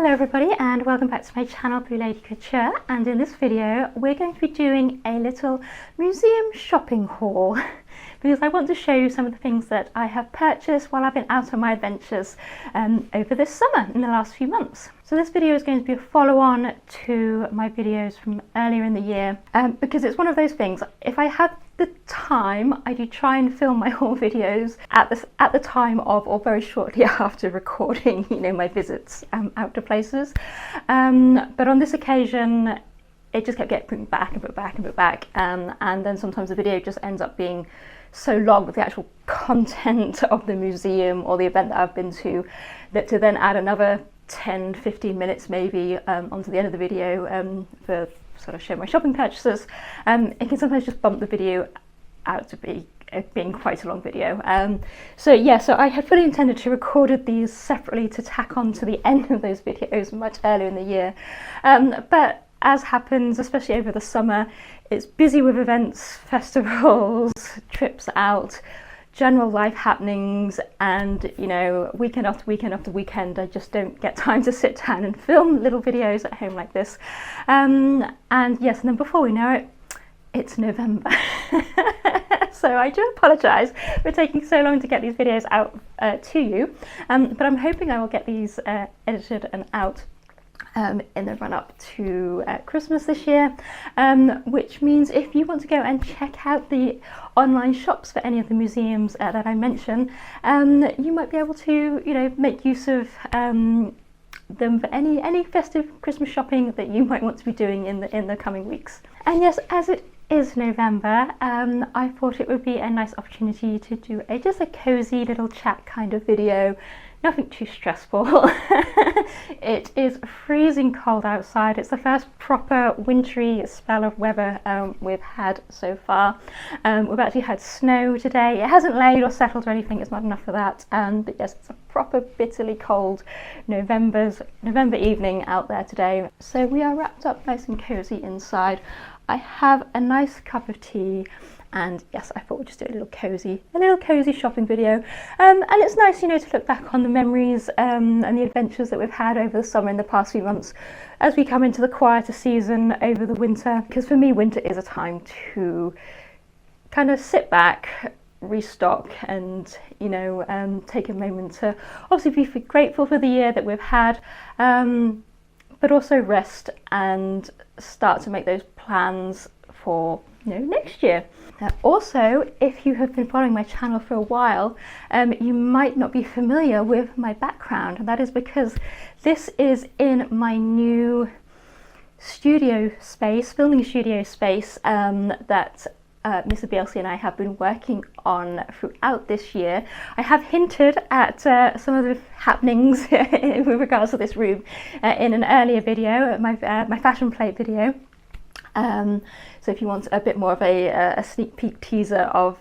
Hello everybody and welcome back to my channel through Lady Couture, and in this video we're going to be doing a little museum shopping haul because I want to show you some of the things that I have purchased while I've been out on my adventures over this summer in the last few months. So this video is going to be a follow-on to my videos from earlier in the year because it's one of those things, if I had the time, I do try and film my haul videos at the time of or very shortly after recording, my visits out to places. But on this occasion, it just kept getting back and put back and put back, and then sometimes the video just ends up being so long with the actual content of the museum or the event that I've been to, that to then add another 10-15 minutes maybe onto the end of the video for sort of show my shopping purchases, it can sometimes just bump the video out to being quite a long video. So I had fully intended to record these separately to tack on to the end of those videos much earlier in the year, but as happens, especially over the summer, it's busy with events, festivals, trips out, general life happenings, and weekend after weekend after weekend I just don't get time to sit down and film little videos at home like this. And then before we know it, it's November. So I do apologise for taking so long to get these videos out to you, but I'm hoping I will get these edited and out in the run-up to Christmas this year, which means if you want to go and check out the online shops for any of the museums that I mention, you might be able to make use of them for any festive Christmas shopping that you might want to be doing in the coming weeks. And yes, as it is November, I thought it would be a nice opportunity to do just a cozy little chat kind of video. Nothing too stressful. It is freezing cold outside. It's the first proper wintry spell of weather we've had so far. We've actually had snow today. It hasn't laid or settled or anything, it's not enough for that. But yes, it's a proper bitterly cold November evening out there today. So we are wrapped up nice and cozy inside. I have a nice cup of tea, and yes, I thought we'd just do a little cozy shopping video, and it's nice to look back on the memories and the adventures that we've had over the summer in the past few months as we come into the quieter season over the winter, because for me winter is a time to kind of sit back, restock, and take a moment to obviously be grateful for the year that we've had, but also rest and start to make those plans for next year. Also, if you have been following my channel for a while, you might not be familiar with my background, and that is because this is in my new studio space, filming studio space, that Mr. BLC and I have been working on throughout this year. I have hinted at some of the happenings with regards to this room in an earlier video, my fashion plate video. So if you want a bit more of a sneak peek teaser of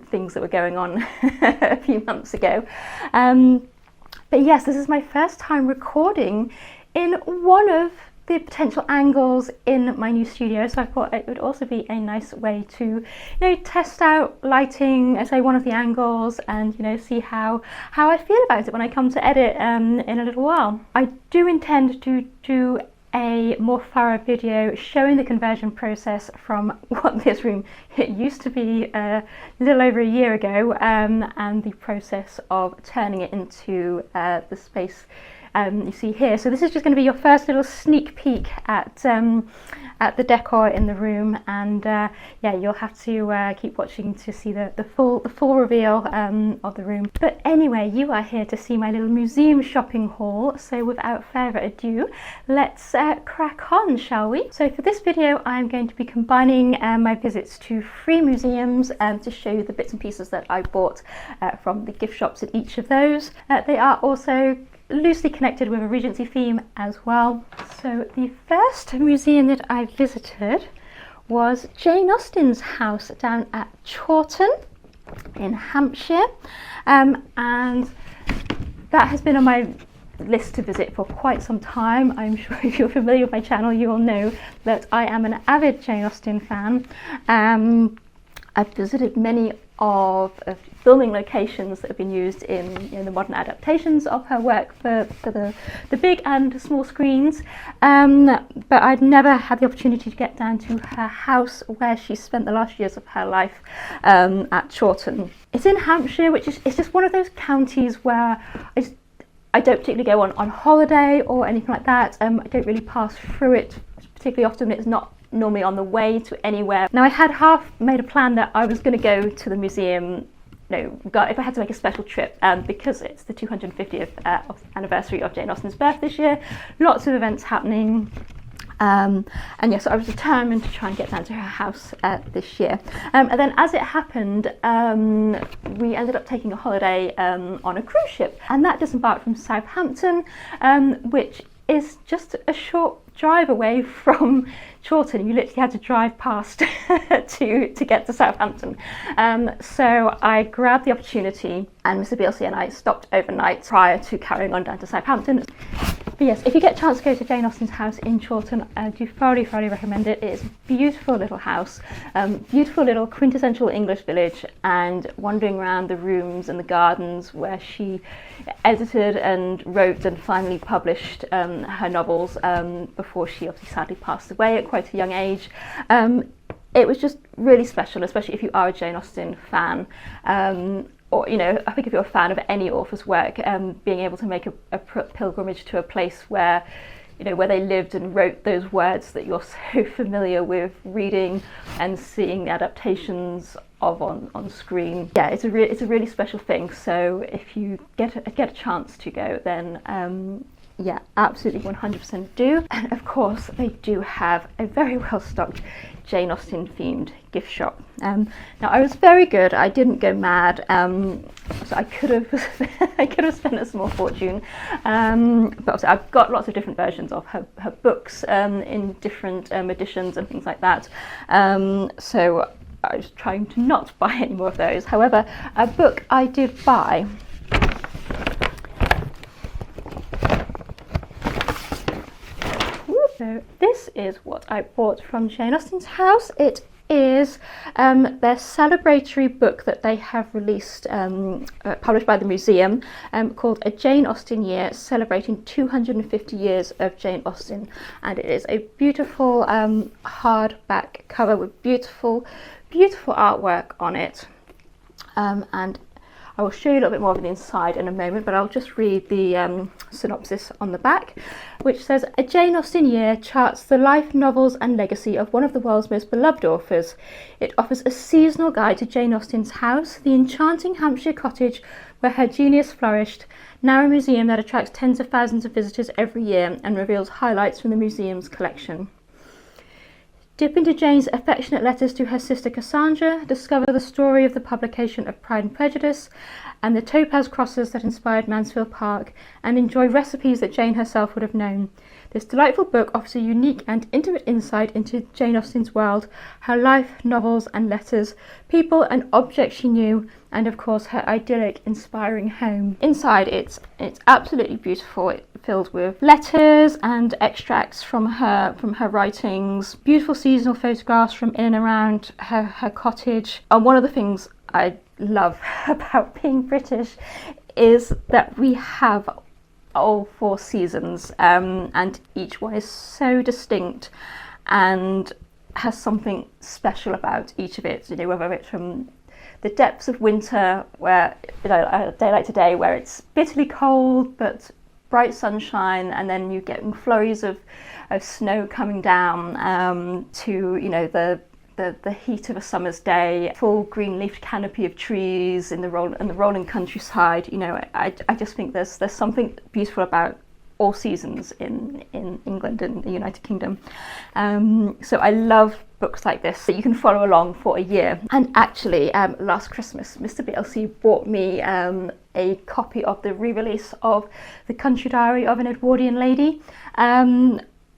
things that were going on a few months ago. But yes, this is my first time recording in one of the potential angles in my new studio, so I thought it would also be a nice way to test out lighting, say one of the angles, and see how I feel about it when I come to edit in a little while. I do intend to do a more thorough video showing the conversion process from what this room used to be a little over a year ago, and the process of turning it into the space you see here. So this is just going to be your first little sneak peek at the decor in the room, and you'll have to keep watching to see the full reveal of the room. But anyway, you are here to see my little museum shopping haul, so without further ado, let's crack on, shall we? So for this video I'm going to be combining my visits to 3 museums to show you the bits and pieces that I bought from the gift shops at each of those. They are also loosely connected with a Regency theme as well. So the first museum that I visited was Jane Austen's house down at Chawton in Hampshire, and that has been on my list to visit for quite some time. I'm sure if you're familiar with my channel you will know that I am an avid Jane Austen fan. I've visited many of filming locations that have been used in, the modern adaptations of her work for the big and small screens, but I'd never had the opportunity to get down to her house where she spent the last years of her life, at Chawton. It's in Hampshire, which is it's just one of those counties where I don't particularly go on holiday or anything like that. I don't really pass through it particularly often. It's not normally on the way to anywhere. Now, I had half made a plan that I was going to go to the museum, if I had to make a special trip, because it's the 250th anniversary of Jane Austen's birth this year. Lots of events happening. And yes, I was determined to try and get down to her house this year. And then as it happened, we ended up taking a holiday on a cruise ship, and that disembarked from Southampton, which is just a short drive away from Chawton. You literally had to drive past to get to Southampton. So I grabbed the opportunity, and Mr. Beelzy and I stopped overnight prior to carrying on down to Southampton. But yes, if you get a chance to go to Jane Austen's house in Chawton, I do thoroughly recommend it. It's a beautiful little house, beautiful little quintessential English village, and wandering around the rooms and the gardens where she edited and wrote and finally published her novels before she obviously sadly passed away at quite a young age. It was just really special, especially if you are a Jane Austen fan. Or, I think if you're a fan of any author's work, being able to make a pilgrimage to a place where, where they lived and wrote those words that you're so familiar with reading and seeing the adaptations of on screen. Yeah, it's a really special thing. So if you get a chance to go, then yeah, absolutely 100% do. And of course, they do have a very well stocked Jane Austen themed gift shop. Now, I was very good. I didn't go mad. So I could have spent a small fortune. But obviously, I've got lots of different versions of her books in different editions and things like that. So I was trying to not buy any more of those. However, a book I did buy. So this is what I bought from Jane Austen's house. It is their celebratory book that they have released, published by the museum, called A Jane Austen Year, celebrating 250 years of Jane Austen. And it is a beautiful hardback cover with beautiful artwork on it. And I will show you a little bit more of the inside in a moment, but I'll just read the synopsis on the back, which says, A Jane Austen Year charts the life, novels and legacy of one of the world's most beloved authors. It offers a seasonal guide to Jane Austen's house, the enchanting Hampshire cottage where her genius flourished, now a museum that attracts tens of thousands of visitors every year and reveals highlights from the museum's collection. Dip into Jane's affectionate letters to her sister Cassandra, discover the story of the publication of Pride and Prejudice and the topaz crosses that inspired Mansfield Park, and enjoy recipes that Jane herself would have known. This delightful book offers a unique and intimate insight into Jane Austen's world, her life, novels and letters, people and objects she knew, and of course her idyllic, inspiring home. Inside it's absolutely beautiful. It's filled with letters and extracts from her writings, beautiful seasonal photographs from in and around her cottage. And one of the things I love about being British is that we have all 4 seasons, and each one is so distinct and has something special about each of it, whether it's from the depths of winter, where a day like today where it's bitterly cold but bright sunshine, and then you get flurries of snow coming down, to the heat of a summer's day, full green leafed canopy of trees in the rolling countryside. I just think there's something beautiful about all seasons in England and the United Kingdom. So I love books like this that you can follow along for a year. And actually, last Christmas, Mr. Beelzy bought me a copy of the re-release of The Country Diary of an Edwardian Lady,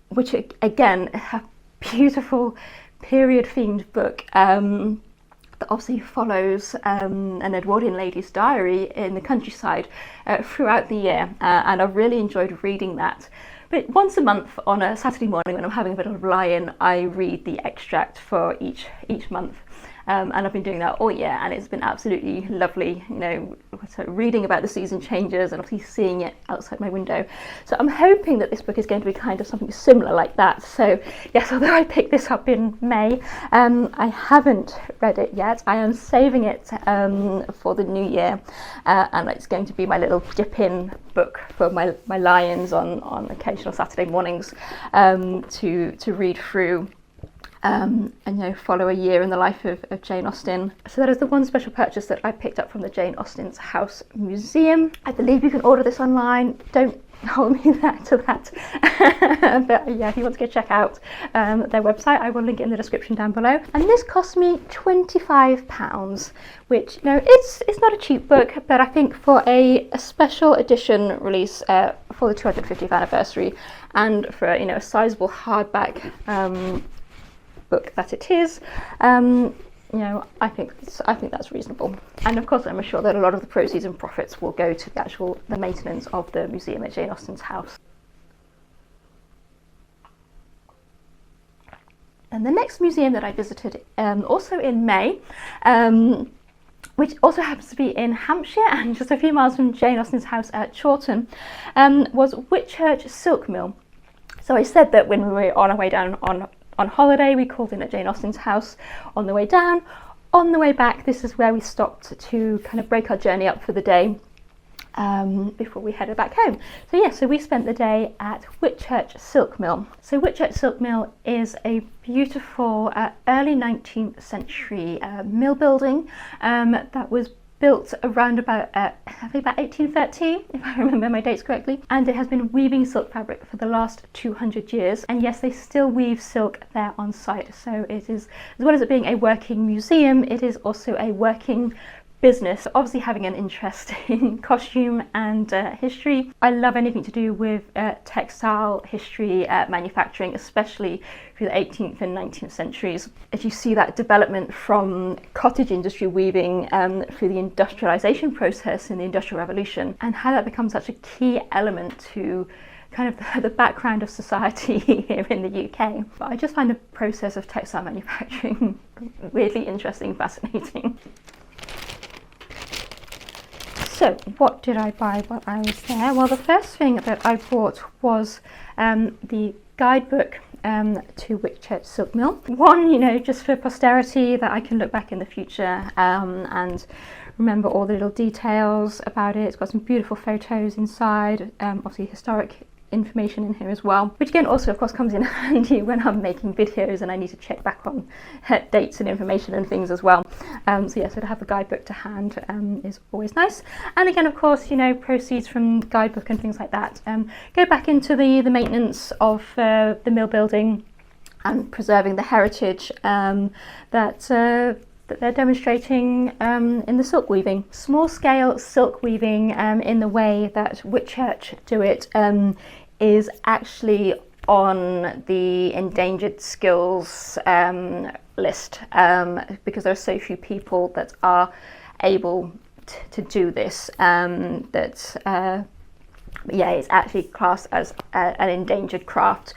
which again, a beautiful period-themed book that obviously follows an Edwardian lady's diary in the countryside throughout the year, and I've really enjoyed reading that. But once a month on a Saturday morning when I'm having a bit of a lie-in, I read the extract for each month. and I've been doing that all year, and it's been absolutely lovely, you know, so reading about the season changes and obviously seeing it outside my window. So I'm hoping that this book is going to be kind of something similar like that. So yes, although I picked this up in May, I haven't read it yet. I am saving it for the new year, and it's going to be my little dip-in book for my lions on occasional Saturday mornings, to read through and, you know, follow a year in the life of Jane Austen. So that is the one special purchase that I picked up from the Jane Austen's House Museum. I believe you can order this online. Don't hold me to that. But yeah, if you want to go check out their website, I will link it in the description down below. And this cost me £25, which, you know, it's not a cheap book, but I think for a special edition release for the 250th anniversary, and for, you know, a sizable hardback book that it is, you know, I think that's reasonable. And of course, I'm sure that a lot of the proceeds and profits will go to the maintenance of the museum at Jane Austen's house. And the next museum that I visited, also in May, which also happens to be in Hampshire and just a few miles from Jane Austen's house at Chawton, was Whitchurch Silk Mill. So I said that when we were on our way down on holiday, we called in at Jane Austen's house on the way down. On the way back, this is where we stopped to kind of break our journey up for the day, before we headed back home. So yeah, so we spent the day at Whitchurch Silk Mill. So Whitchurch Silk Mill is a beautiful early 19th century mill building that was built around about, I think about 1813, if I remember my dates correctly. And it has been weaving silk fabric for the last 200 years. And yes, they still weave silk there on site. So it is, as well as it being a working museum, it is also a working business. Obviously having an interest in costume and history. I love anything to do with textile history, manufacturing, especially through the 18th and 19th centuries. As you see that development from cottage industry weaving through the industrialization process in the Industrial Revolution, and how that becomes such a key element to kind of the background of society here in the UK. But I just find the process of textile manufacturing weirdly interesting, fascinating. So what did I buy while I was there? Well, the first thing that I bought was the guidebook to Whitchurch Silk Mill. One, you know, just for posterity, that I can look back in the future and remember all the little details about it. It's got some beautiful photos inside, obviously historic information in here as well, which again also of course comes in handy when I'm making videos and I need to check back on dates and information and things as well. So yeah, so to have the guidebook to hand is always nice. And again, of course, you know, proceeds from the guidebook and things like that go back into the maintenance of the mill building and preserving the heritage that they're demonstrating in the silk weaving. Small scale silk weaving in the way that Whitchurch do it is actually on the endangered skills list, because there are so few people that are able to do this, yeah, it's actually classed as an endangered craft.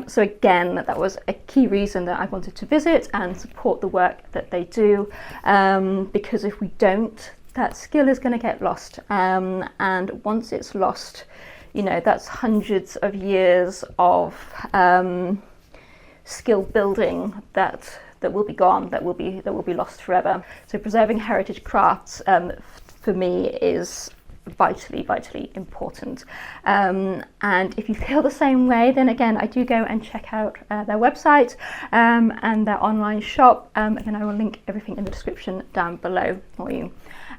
So again, that was a key reason that I wanted to visit and support the work that they do, because if we don't, that skill is going to get lost. And once it's lost, you know, that's hundreds of years of skill building that will be gone, that will be lost forever. So preserving heritage crafts for me is vitally important, and if you feel the same way, then again, I do go and check out their website and their online shop. Again, I will link everything in the description down below for you.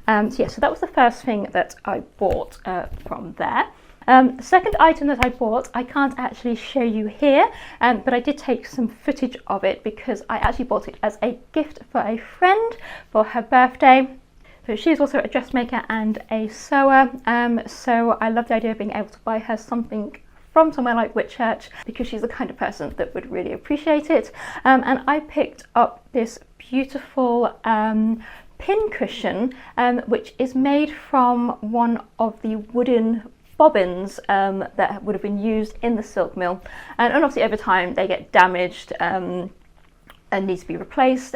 So yeah, so that was the first thing that I bought from there. The second item that I bought, I can't actually show you here, but I did take some footage of it because I actually bought it as a gift for a friend for her birthday. So she's also a dressmaker and a sewer, so I love the idea of being able to buy her something from somewhere like Whitchurch, because she's the kind of person that would really appreciate it. And I picked up this beautiful pin cushion, which is made from one of the wooden bobbins that would have been used in the silk mill, and obviously over time they get damaged and need to be replaced.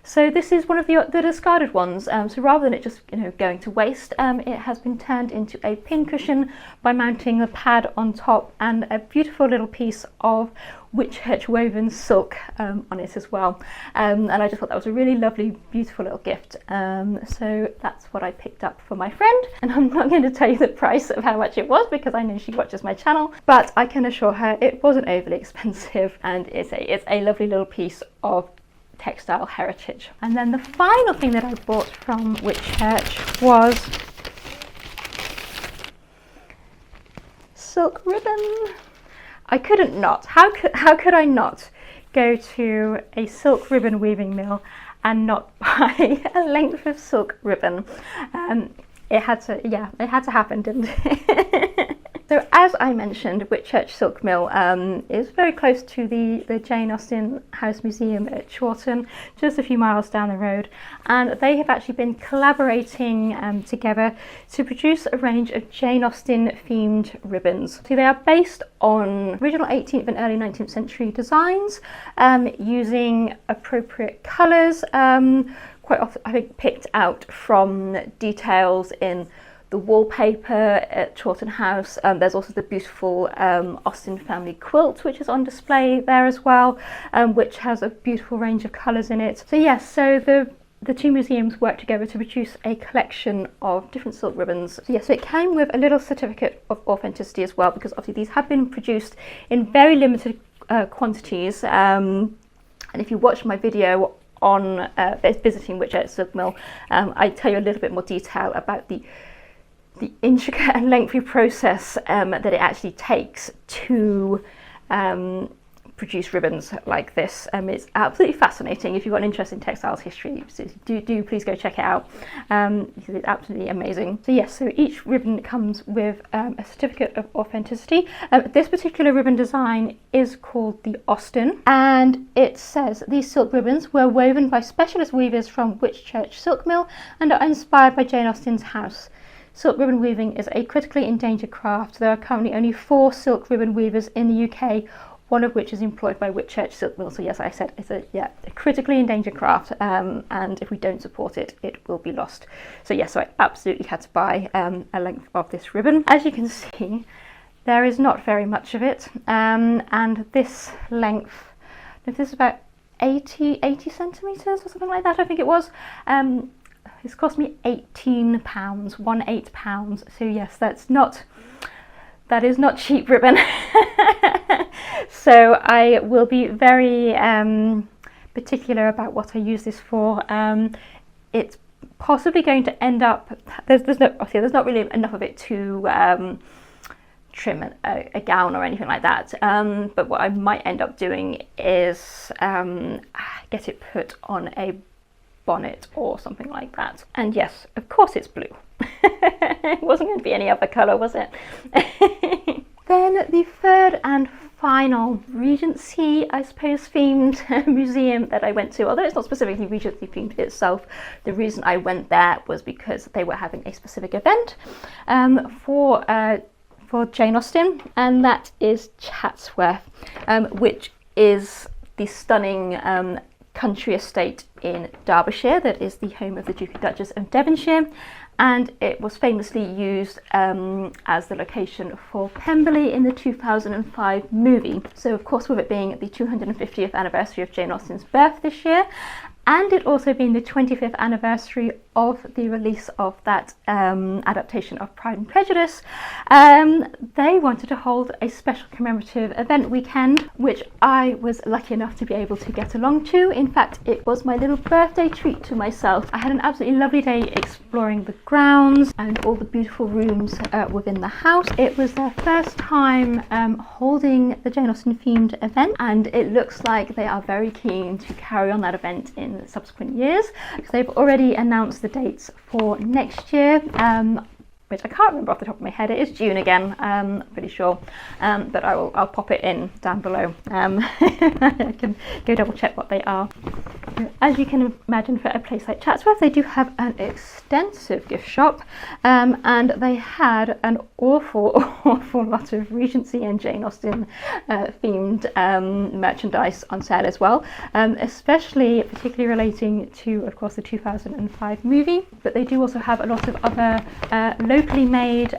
So this is one of the discarded ones. So rather than it just going to waste, it has been turned into a pincushion by mounting the pad on top and a beautiful little piece of Whitchurch woven silk on it as well. And I just thought that was a really lovely, beautiful little gift. So that's what I picked up for my friend. And I'm not going to tell you the price of how much it was because I know she watches my channel, but I can assure her it wasn't overly expensive, and it's a lovely little piece of textile heritage. And then the final thing that I bought from Whitchurch was silk ribbon. I couldn't not. How could I not go to a silk ribbon weaving mill and not buy a length of silk ribbon? It had to happen, didn't it? So as I mentioned, Whitchurch Silk Mill is very close to the Jane Austen House Museum at Chawton, just a few miles down the road, and they have actually been collaborating together to produce a range of Jane Austen themed ribbons. So they are based on original 18th and early 19th century designs, using appropriate colours, quite often I think picked out from details in the wallpaper at Chatsworth House. There's also the beautiful Austen family quilt, which is on display there as well, which has a beautiful range of colours in it. So yes, so the two museums worked together to produce a collection of different silk ribbons. So yes, so it came with a little certificate of authenticity as well, because obviously these have been produced in very limited quantities. And if you watch my video on visiting Whitchurch Silk Mill, I tell you a little bit more detail about the intricate and lengthy process that it actually takes to produce ribbons like this. It's absolutely fascinating. If you've got an interest in textiles history, do please go check it out, because it's absolutely amazing. So yes, so each ribbon comes with a certificate of authenticity. This particular ribbon design is called the Austen, and it says these silk ribbons were woven by specialist weavers from Whitchurch Silk Mill and are inspired by Jane Austen's house. Silk ribbon weaving is a critically endangered craft. There are currently only 4 silk ribbon weavers in the UK, one of which is employed by Whitchurch Silk Mill. So yes, I said it's a critically endangered craft, and if we don't support it, it will be lost. So yes, so I absolutely had to buy a length of this ribbon. As you can see, there is not very much of it, and this length, this is about 80 centimetres or something like that, I think it was. It's cost me £18, £18. So yes, that is not cheap ribbon. So I will be very particular about what I use this for. It's possibly going to end up, there's not really enough of it to trim a gown or anything like that, but what I might end up doing is get it put on a bonnet or something like that. And yes, of course it's blue. It wasn't going to be any other colour, was it? Then the third and final Regency, I suppose, themed museum that I went to, although it's not specifically Regency themed itself, the reason I went there was because they were having a specific event for Jane Austen, and that is Chatsworth, which is the stunning country estate in Derbyshire that is the home of the Duke and Duchess of Devonshire, and it was famously used as the location for Pemberley in the 2005 movie. So of course, with it being the 250th anniversary of Jane Austen's birth this year, and it also being the 25th anniversary of the release of that adaptation of Pride and Prejudice, they wanted to hold a special commemorative event weekend, which I was lucky enough to be able to get along to. In fact, it was my little birthday treat to myself. I had an absolutely lovely day exploring the grounds and all the beautiful rooms within the house. It was their first time holding the Jane Austen themed event, and it looks like they are very keen to carry on that event in subsequent years, because they've already announced the dates for next year, which I can't remember off the top of my head. It is June again, I'm pretty sure, but I'll pop it in down below. I can go double check what they are. As you can imagine, for a place like Chatsworth, they do have an extensive gift shop, and they had an awful lot of Regency and Jane Austen themed merchandise on sale as well, particularly relating to, of course, the 2005 movie. But they do also have a lot of other locally made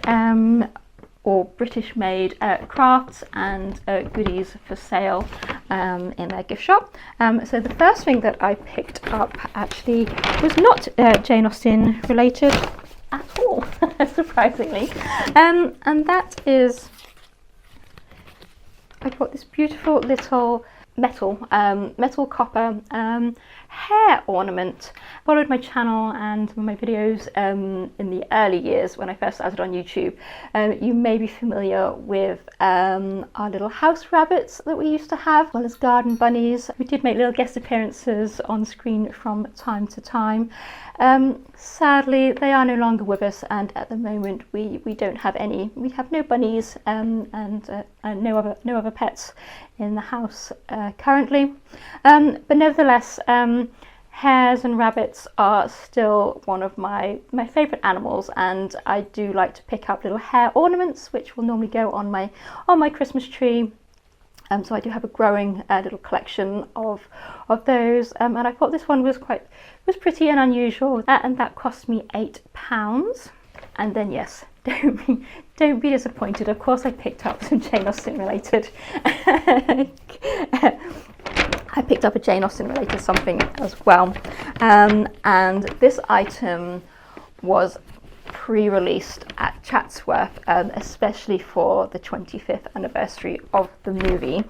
or British made crafts and goodies for sale in their gift shop. So the first thing that I picked up actually was not Jane Austen related at all, surprisingly, and that is, I got this beautiful little metal copper hair ornament. Followed my channel and my videos in the early years when I first started on YouTube. You may be familiar with our little house rabbits that we used to have, as well as garden bunnies. We did make little guest appearances on screen from time to time. Sadly, they are no longer with us, and at the moment we don't have any. We have no bunnies and no other pets in the house currently. But nevertheless, hares and rabbits are still one of my favourite animals, and I do like to pick up little hair ornaments, which will normally go on my Christmas tree. So I do have a growing little collection of those, and I thought this one was pretty and unusual, and that cost me £8. And then yes, don't be disappointed. Of course, I picked up some Jane Austen related. I picked up a Jane Austen related something as well, and this item was pre-released at Chatsworth, especially for the 25th anniversary of the movie.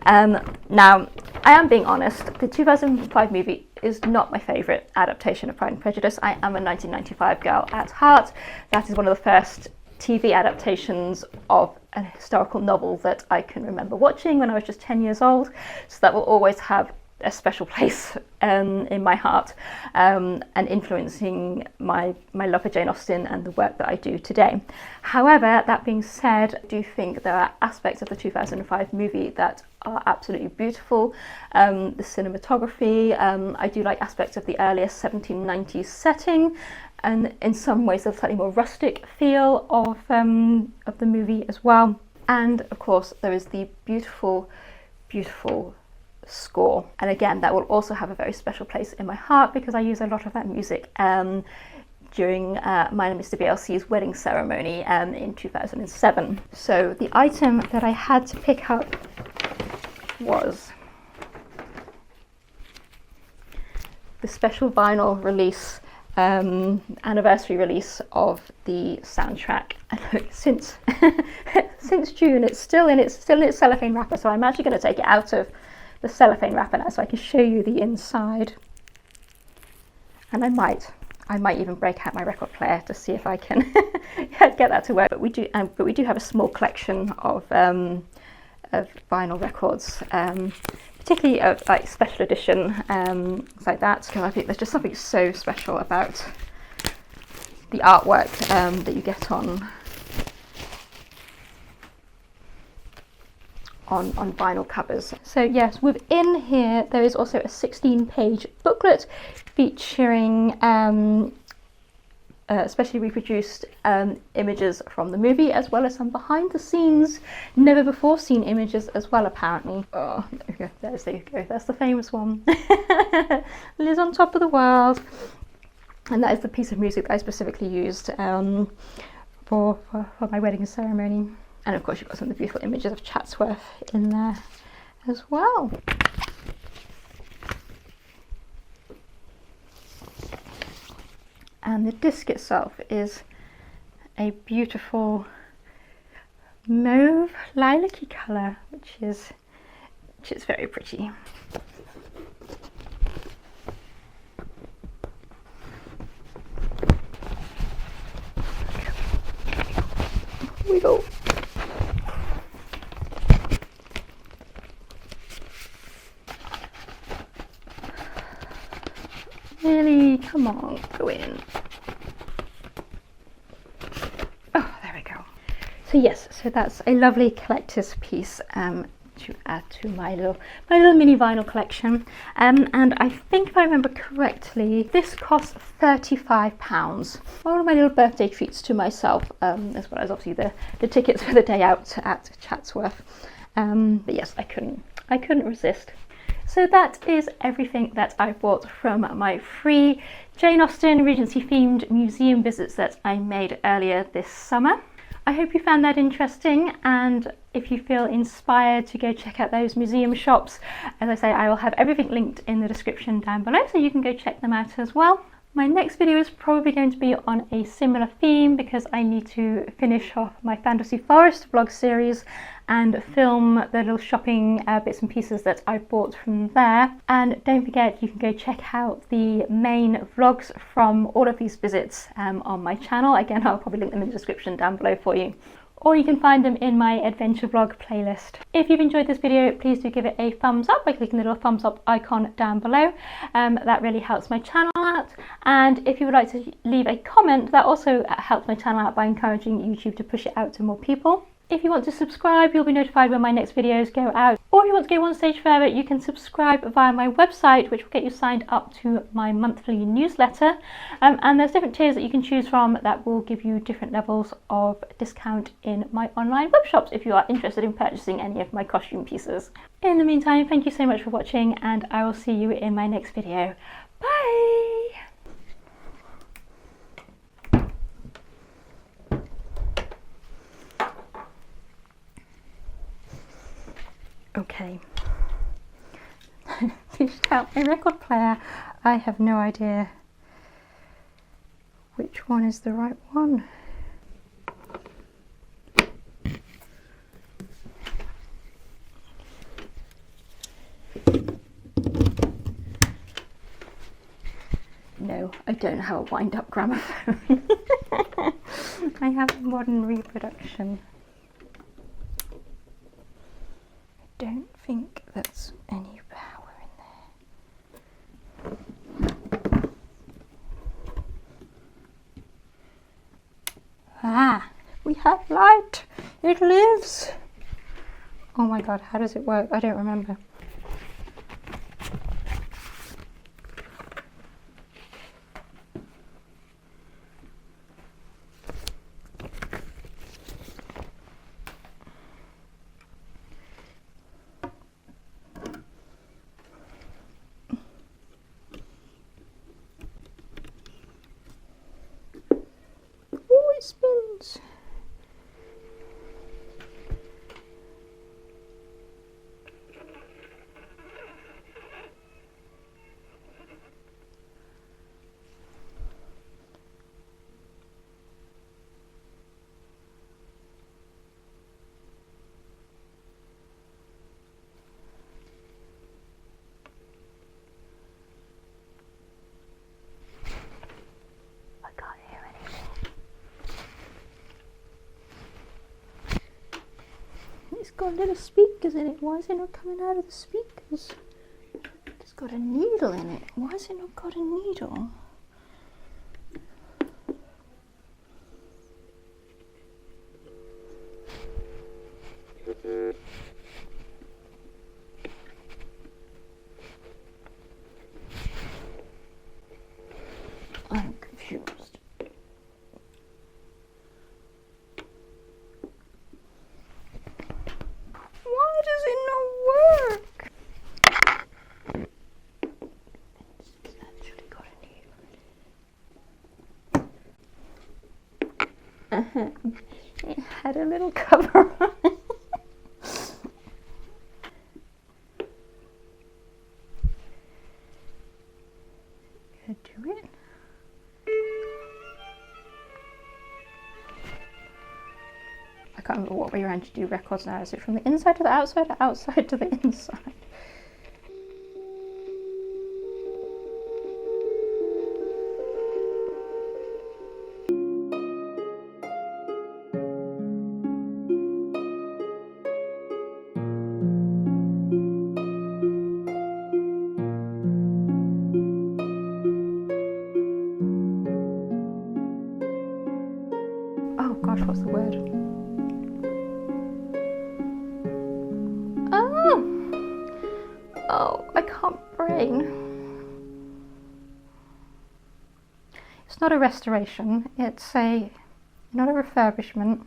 Now, I am being honest, the 2005 movie is not my favourite adaptation of Pride and Prejudice. I am a 1995 girl at heart. That is one of the first TV adaptations of a historical novel that I can remember watching when I was just 10 years old, so that will always have a special place in my heart, and influencing my love for Jane Austen and the work that I do today. However, that being said, I do think there are aspects of the 2005 movie that are absolutely beautiful. The cinematography, I do like aspects of the earlier 1790s setting, and in some ways a slightly more rustic feel of the movie as well. And of course there is the beautiful score, and again that will also have a very special place in my heart because I use a lot of that music during mine and Mr. BLC's wedding ceremony in 2007. So the item that I had to pick up was the special vinyl release, anniversary release of the soundtrack. And look, since June it's still in its cellophane wrapper, so I'm actually going to take it out of the cellophane wrapper now so I can show you the inside. And I might even break out my record player to see if I can get that to work. But we do have a small collection of vinyl records, particularly of like special edition things like that. So I think there's just something so special about the artwork that you get on vinyl covers. So yes, within here there is also a 16-page booklet featuring especially reproduced images from the movie, as well as some behind the scenes, never before seen images as well, apparently. Oh, there you go, that's the famous one. Liz on Top of the World. And that is the piece of music that I specifically used for my wedding ceremony. And of course you've got some of the beautiful images of Chatsworth in there as well. And the disc itself is a beautiful mauve lilac-y colour, which is very pretty. Here we go. Really, come on, go in. Oh, there we go. So yes, so that's a lovely collector's piece to add to my little mini vinyl collection. And I think if I remember correctly, this cost £35. One of my little birthday treats to myself, as well as obviously the tickets for the day out at Chatsworth. But yes, I couldn't resist. So that is everything that I bought from my free Jane Austen Regency themed museum visits that I made earlier this summer. I hope you found that interesting, and if you feel inspired to go check out those museum shops, as I say, I will have everything linked in the description down below, so you can go check them out as well. My next video is probably going to be on a similar theme because I need to finish off my Fantasy Forest vlog series and film the little shopping bits and pieces that I bought from there. And don't forget, you can go check out the main vlogs from all of these visits on my channel. Again, I'll probably link them in the description down below for you. Or you can find them in my adventure vlog playlist. If you've enjoyed this video, please do give it a thumbs up by clicking the little thumbs up icon down below. That really helps my channel out. And if you would like to leave a comment, that also helps my channel out by encouraging YouTube to push it out to more people. If you want to subscribe, you'll be notified when my next videos go out. Or if you want to go one stage further, you can subscribe via my website, which will get you signed up to my monthly newsletter. And there's different tiers that you can choose from that will give you different levels of discount in my online web shops if you are interested in purchasing any of my costume pieces. In the meantime, thank you so much for watching, and I will see you in my next video. Bye! Okay, fished out my record player. I have no idea which one is the right one. No, I don't have a wind-up gramophone. I have a modern reproduction. Don't think that's any power in there. Ah, we have light! It lives! Oh my god, how does it work? I don't remember. It spins. It's got little speakers in it. Why is it not coming out of the speakers? It's got a needle in it. Why has it not got a needle? I'm confused. Why does it not work? It's actually got a needle. It had a little cover on it. Gonna do it. I can't remember what way around to do records now. Is it from the inside to the outside or outside to the inside? Oh gosh, what's the word? Oh! Oh, I can't brain. It's not a restoration, it's not a refurbishment. What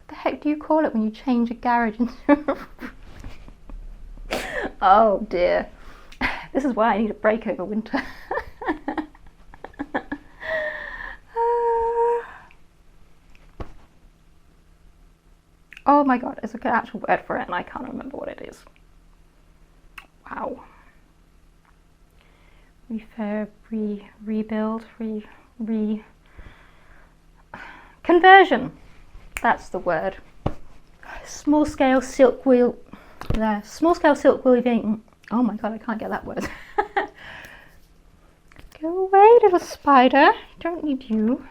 the heck do you call it when you change a garage into a... Oh dear. This is why I need a break over winter. Oh my god, it's an actual word for it and I can't remember what it is. Wow. Refurb, rebuild, conversion. That's the word. Small scale silk wheel. Small scale silk weaving. Oh my god, I can't get that word. Go away, little spider. Don't need you.